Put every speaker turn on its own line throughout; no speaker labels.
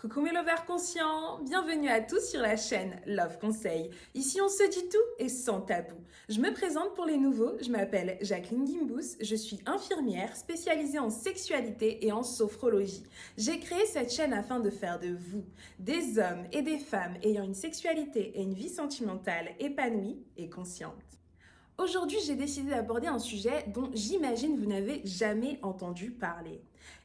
Coucou mes lovers conscients, bienvenue à tous sur la chaîne Love Conseil. Ici on se dit tout et sans tabou. Je me présente pour les nouveaux, je m'appelle Jacqueline Gimbous, je suis infirmière spécialisée en sexualité et en sophrologie. J'ai créé cette chaîne afin de faire de vous des hommes et des femmes ayant une sexualité et une vie sentimentale épanouie et consciente. Aujourd'hui, j'ai décidé d'aborder un sujet dont j'imagine vous n'avez jamais entendu parler.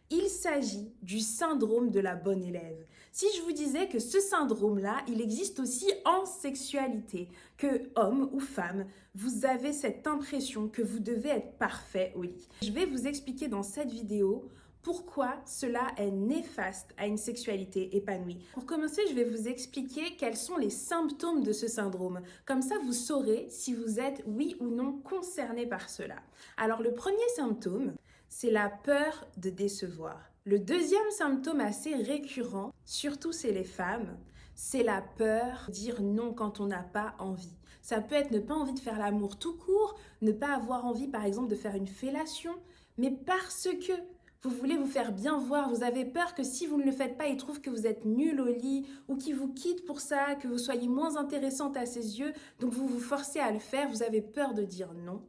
Il s'agit du syndrome de la bonne élève. Si je vous disais que ce syndrome-là, il existe aussi en sexualité, que homme ou femme, vous avez cette impression que vous devez être parfait au lit. Je vais vous expliquer dans cette vidéo pourquoi cela est néfaste à une sexualité épanouie. Pour commencer, je vais vous expliquer quels sont les symptômes de ce syndrome. Comme ça, vous saurez si vous êtes oui ou non concerné par cela. Alors, le premier symptôme, c'est la peur de décevoir. Le deuxième symptôme assez récurrent, surtout chez les femmes, c'est la peur de dire non quand on n'a pas envie. Ça peut être ne pas envie de faire l'amour tout court, ne pas avoir envie par exemple de faire une fellation, mais parce que vous voulez vous faire bien voir, vous avez peur que si vous ne le faites pas, il trouve que vous êtes nul au lit ou qu'il vous quitte pour ça, que vous soyez moins intéressante à ses yeux, donc vous vous forcez à le faire, vous avez peur de dire non.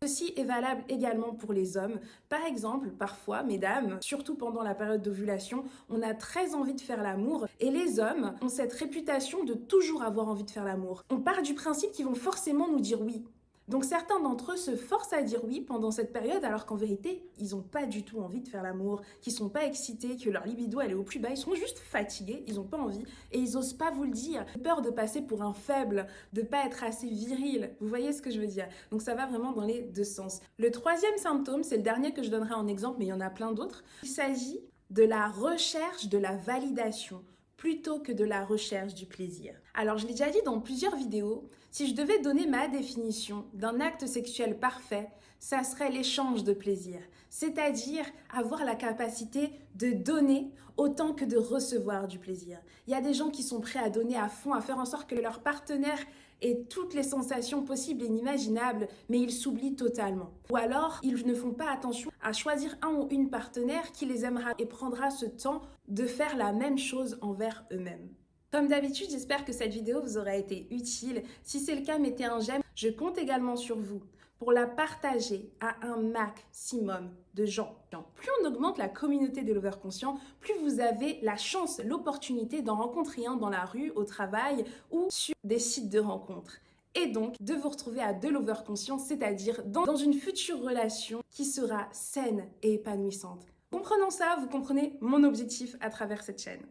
Ceci est valable également pour les hommes. Par exemple, parfois, mesdames, surtout pendant la période d'ovulation, on a très envie de faire l'amour et les hommes ont cette réputation de toujours avoir envie de faire l'amour. On part du principe qu'ils vont forcément nous dire oui. Donc certains d'entre eux se forcent à dire oui pendant cette période alors qu'en vérité, ils n'ont pas du tout envie de faire l'amour, qu'ils ne sont pas excités, que leur libido elle est au plus bas, ils sont juste fatigués, ils n'ont pas envie et ils n'osent pas vous le dire. Peur de passer pour un faible, de ne pas être assez viril, vous voyez ce que je veux dire? Donc ça va vraiment dans les deux sens. Le troisième symptôme, c'est le dernier que je donnerai en exemple, mais il y en a plein d'autres. Il s'agit de la recherche de la validation plutôt que de la recherche du plaisir. Alors, je l'ai déjà dit dans plusieurs vidéos, si je devais donner ma définition d'un acte sexuel parfait, ça serait l'échange de plaisir, c'est-à-dire avoir la capacité de donner autant que de recevoir du plaisir. Il y a des gens qui sont prêts à donner à fond, à faire en sorte que leur partenaire ait toutes les sensations possibles et inimaginables, mais ils s'oublient totalement. Ou alors, ils ne font pas attention à choisir un ou une partenaire qui les aimera et prendra ce temps de faire la même chose envers eux-mêmes. Comme d'habitude, j'espère que cette vidéo vous aura été utile. Si c'est le cas, mettez un j'aime. Je compte également sur vous pour la partager à un maximum de gens. Plus on augmente la communauté des lovers conscients, plus vous avez la chance, l'opportunité d'en rencontrer un dans la rue, au travail ou sur des sites de rencontres. Et donc de vous retrouver à deux lovers conscients, c'est-à-dire dans une future relation qui sera saine et épanouissante. Comprenant ça, vous comprenez mon objectif à travers cette chaîne.